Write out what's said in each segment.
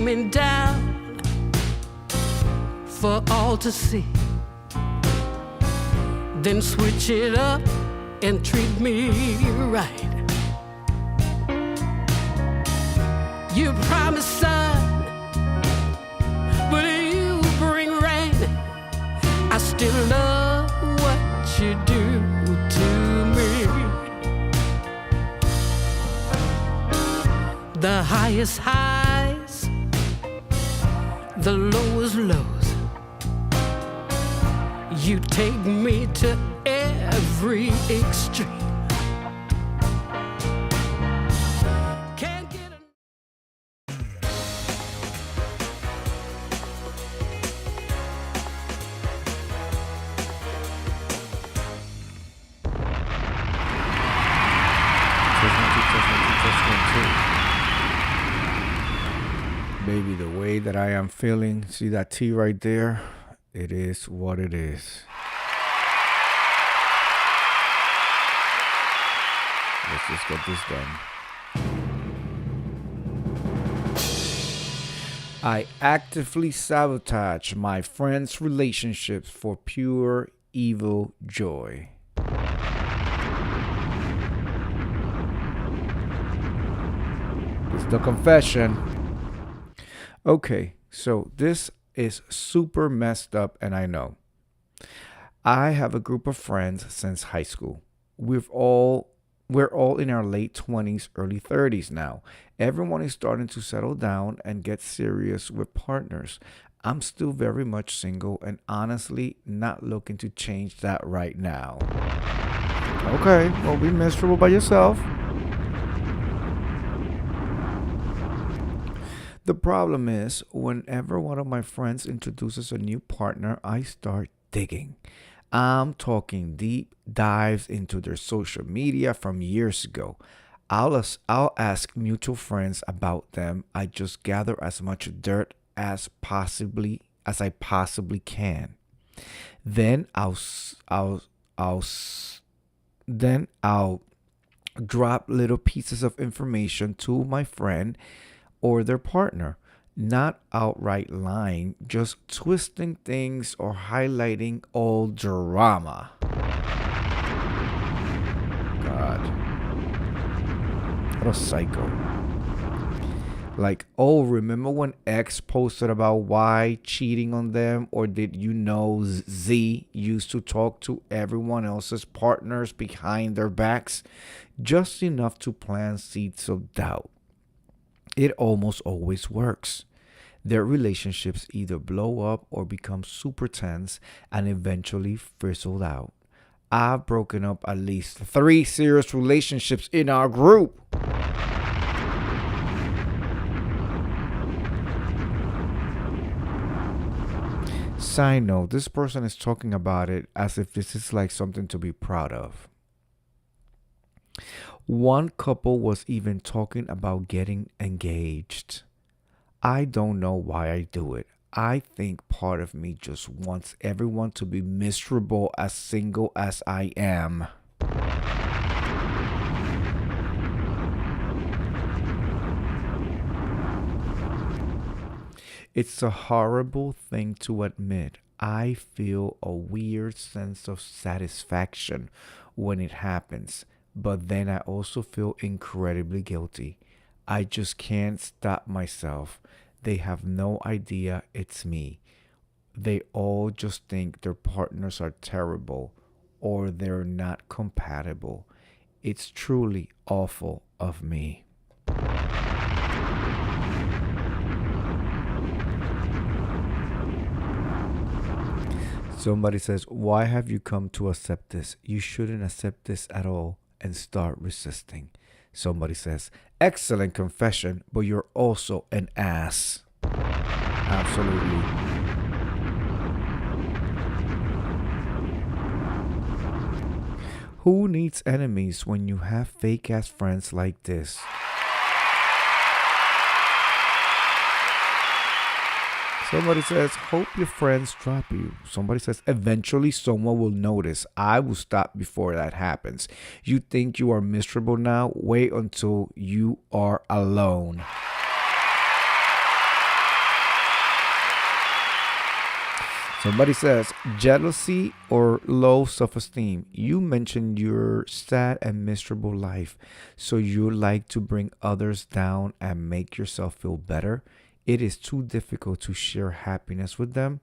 coming down for all to see. Then switch it up and treat me right. You promised sun, but you bring rain. I still love what you do to me. The highest highs, the lowest lows. You take me to every extreme. Can't get enough. Baby, the way that I am feeling, see that T right there? It is what it is. Let's just get this done. I actively sabotage my friends' relationships for pure evil joy. It's the confession. Okay, so this is super messed up, and I know. I have a group of friends since high school. We're all in our late 20s, early 30s now. Everyone is starting to settle down and get serious with partners. I'm still very much single and honestly not looking to change that right now. Okay, well, be miserable by yourself. The problem is, whenever one of my friends introduces a new partner, I start digging. I'm talking deep dives into their social media from years ago. I'll ask mutual friends about them. I just gather as much dirt as I possibly can. Then I'll drop little pieces of information to my friend or their partner, not outright lying, just twisting things or highlighting all drama. God, what a psycho. Like, oh, remember when X posted about Y cheating on them? Or did you know Z used to talk to everyone else's partners behind their backs? Just enough to plant seeds of doubt. It almost always works. Their relationships either blow up or become super tense and eventually fizzle out. I've broken up at least 3 serious relationships in our group. Side note, this person is talking about it as if this is like something to be proud of. One couple was even talking about getting engaged. I don't know why I do it. I think part of me just wants everyone to be miserable as single as I am. It's a horrible thing to admit. I feel a weird sense of satisfaction when it happens. But then I also feel incredibly guilty. I just can't stop myself. They have no idea it's me. They all just think their partners are terrible or they're not compatible. It's truly awful of me. Somebody says, why have you come to accept this? You shouldn't accept this at all. And start resisting. Somebody says, excellent confession, but you're also an ass. Absolutely. Who needs enemies when you have fake ass friends like this? Somebody says, hope your friends drop you. Somebody says, eventually someone will notice. I will stop before that happens. You think you are miserable now? Wait until you are alone. Somebody says jealousy or low self esteem. You mentioned your sad and miserable life, so you like to bring others down and make yourself feel better. It is too difficult to share happiness with them.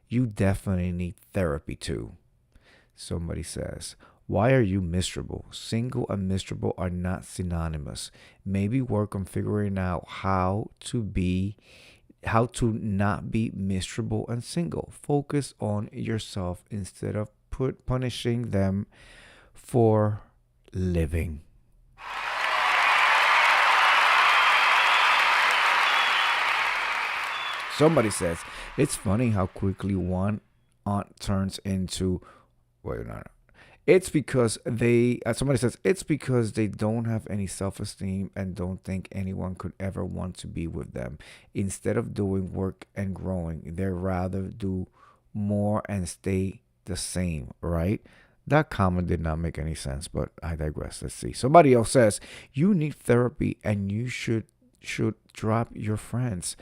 You definitely need therapy too. Somebody says, why are you miserable? Single and miserable are not synonymous. Maybe work on figuring out how to not be miserable and single. Focus on yourself instead of punishing them for living. Somebody says, it's funny how quickly one aunt turns into, wait, no. It's because somebody says, it's because they don't have any self-esteem and don't think anyone could ever want to be with them. Instead of doing work and growing, they rather do more and stay the same, right? That comment did not make any sense, but I digress. Let's see. Somebody else says, you need therapy and you should drop your friends.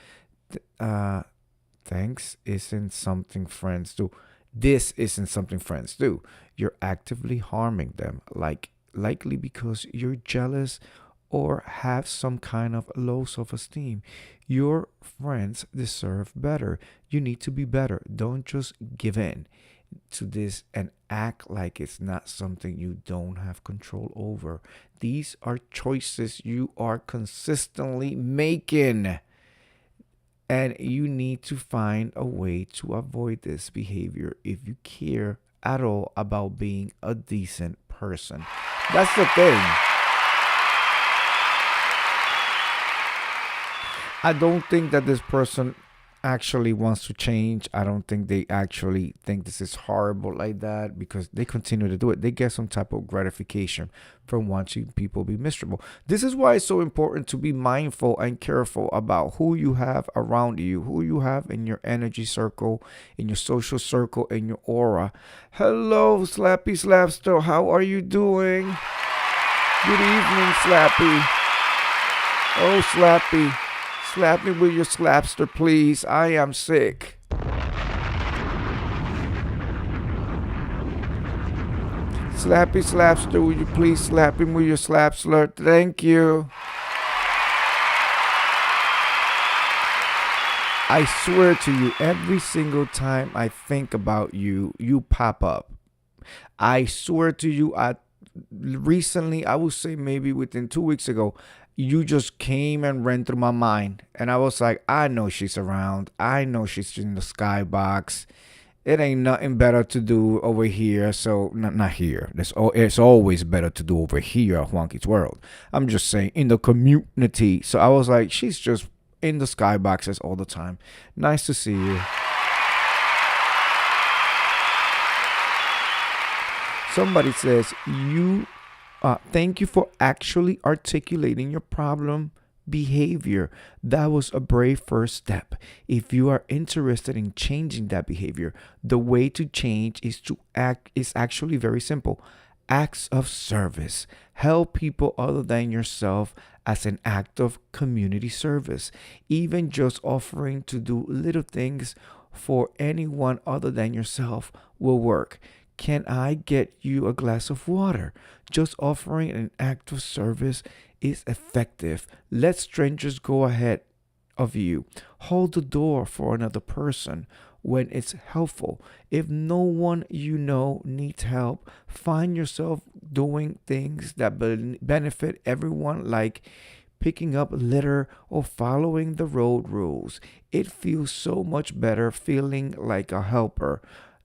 Thanks isn't something friends do. This isn't something friends do. You're actively harming them, likely because you're jealous or have some kind of low self-esteem. Your friends deserve better. You need to be better. Don't just give in to this and act like it's not something you don't have control over. These are choices you are consistently making. And you need to find a way to avoid this behavior if you care at all about being a decent person. That's the thing. I don't think that this person actually wants to change. I don't think they actually think this is horrible like that, because they continue to do it. They get some type of gratification from watching people be miserable. This is why it's so important to be mindful and careful about who you have around you, who you have in your energy circle, in your social circle, in your aura. Hello, Slappy Slapster. How are you doing? Good evening, Slappy. Oh, Slappy. Slap me with your slapster, please. I am sick. Slappy Slapster, will you please slap him with your slapster? Thank you. I swear to you, every single time I think about you, you pop up. I swear to you, recently, I would say maybe within 2 weeks ago, you just came and ran through my mind. And I was like, I know she's around. I know she's in the skybox. It ain't nothing better to do over here. So, not here. It's always better to do over here at Juanqui's World. I'm just saying, in the community. So I was like, she's just in the skyboxes all the time. Nice to see you. Somebody says, thank you for actually articulating your problem behavior. That was a brave first step. If you are interested in changing that behavior, the way to change is actually very simple. Acts of service. Help people other than yourself as an act of community service. Even just offering to do little things for anyone other than yourself will work. Can I get you a glass of water? Just offering an act of service is effective. Let strangers go ahead of you. Hold the door for another person when it's helpful. If no one you know needs help, find yourself doing things that benefit everyone, like picking up litter or following the road rules. It feels so much better feeling like a helper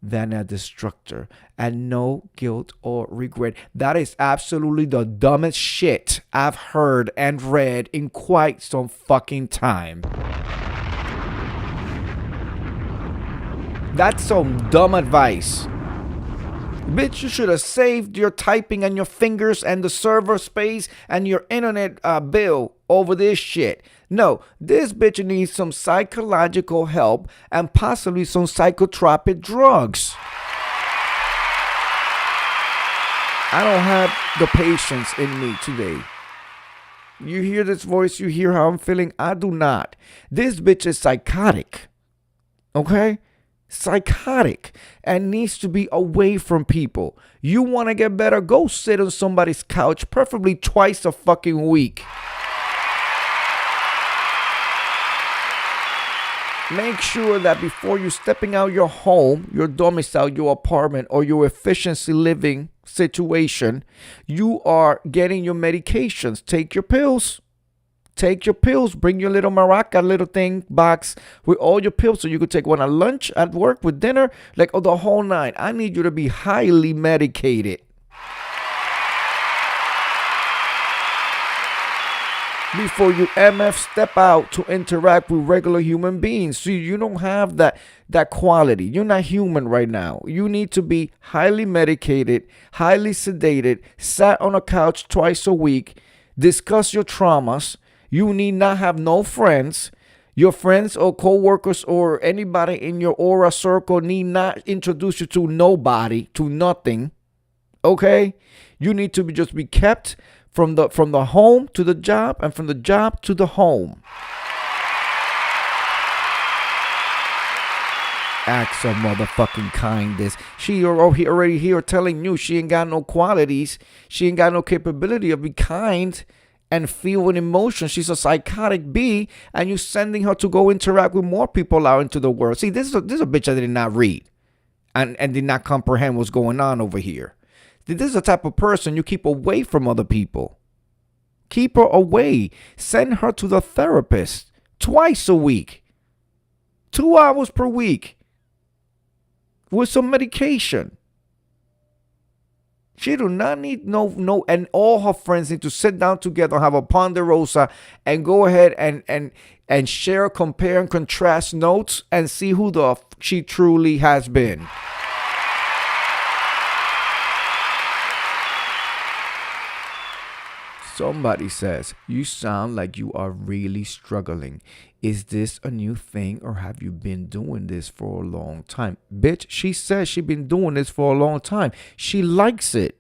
than a destructor, and no guilt or regret. That is absolutely the dumbest shit I've heard and read in quite some fucking time. That's some dumb advice. Bitch, you should have saved your typing and your fingers and the server space and your internet bill over this shit. No, this bitch needs some psychological help and possibly some psychotropic drugs. I don't have the patience in me today. You hear this voice, you hear how I'm feeling. I do not. This bitch is psychotic. Okay? psychotic and needs to be away from people. You want to get better? Go sit on somebody's couch, preferably twice a fucking week. Make sure that before you're stepping out your home, your domicile, your apartment, or your efficiency living situation, you are getting your medications. Take your pills. Take your pills. Bring your little maraca little thing box with all your pills so you could take one at lunch, at work, with dinner, like the whole nine. I need you to be highly medicated. Before you step out to interact with regular human beings. So you don't have that quality. You're not human right now. You need to be highly medicated, highly sedated, sat on a couch twice a week, discuss your traumas. You need not have no friends. Your friends or co-workers or anybody in your aura circle need not introduce you to nobody, to nothing. Okay? You need to just be kept from the home to the job, and from the job to the home. Act some motherfucking kindness. She already here telling you she ain't got no qualities. She ain't got no capability of be kind and feel an emotion. She's a psychotic bee, and you sending her to go interact with more people out into the world. See, this is a bitch I did not read and did not comprehend what's going on over here. This is the type of person you keep away from other people. Keep her away. Send her to the therapist twice a week. 2 hours per week. With some medication. She do not need no, and all her friends need to sit down together, have a ponderosa, and go ahead and share, compare, and contrast notes and see who she truly has been. Somebody says, you sound like you are really struggling. Is this a new thing, or have you been doing this for a long time? Bitch, she says she been doing this for a long time. She likes it.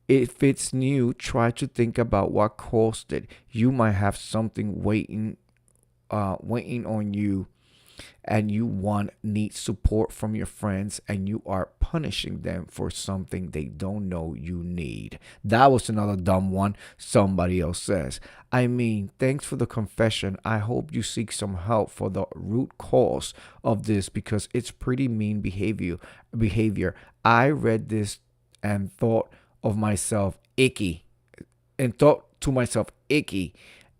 If it's new, try to think about what caused it. You might have something waiting on you, and you need support from your friends, and you are punishing them for something they don't know you need. That was another dumb one. Somebody else says, I mean, thanks for the confession. I hope you seek some help for the root cause of this, because it's pretty mean behavior. I read this and thought to myself, icky.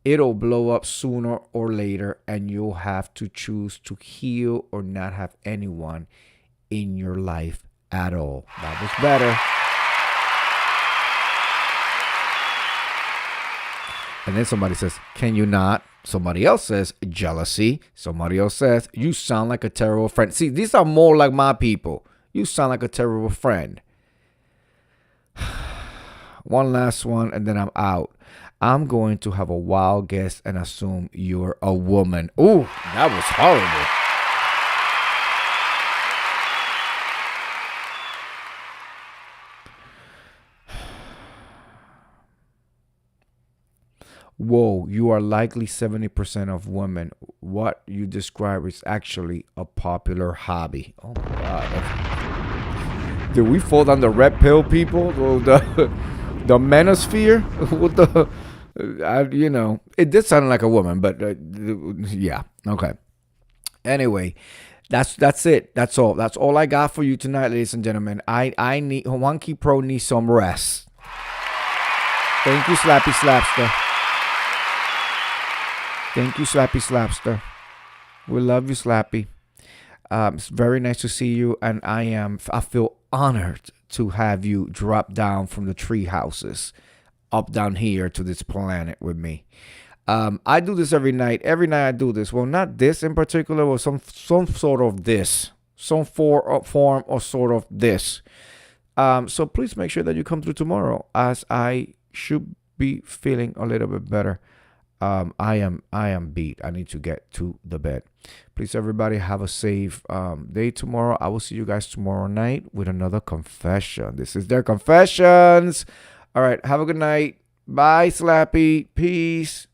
It'll blow up sooner or later, and you'll have to choose to heal or not have anyone in your life at all. That was better. And then somebody says, can you not? Somebody else says, jealousy. Somebody else says, you sound like a terrible friend. See, these are more like my people. You sound like a terrible friend. One last one, and then I'm out. I'm going to have a wild guess and assume you're a woman. Ooh, that was horrible. Whoa, you are likely 70% of women. What you describe is actually a popular hobby. Oh my God. Did we fall down the red pill, people? The manosphere? What the... it did sound like a woman, but yeah, okay. Anyway, that's it. That's all. That's all I got for you tonight, ladies and gentlemen. I need Juanqui Pro needs some rest. Thank you, Slappy Slapster. Thank you, Slappy Slapster. We love you, Slappy. It's very nice to see you, and I feel honored to have you drop down from the tree houses up down here to this planet with me. I do this every night. Every night I do this. Well, not this in particular, but some sort of this. Some form or sort of this. So please make sure that you come through tomorrow, as I should be feeling a little bit better. I am beat. I need to get to the bed. Please, everybody, have a safe day tomorrow. I will see you guys tomorrow night with another confession. This is their confessions. All right. Have a good night. Bye, Slappy. Peace.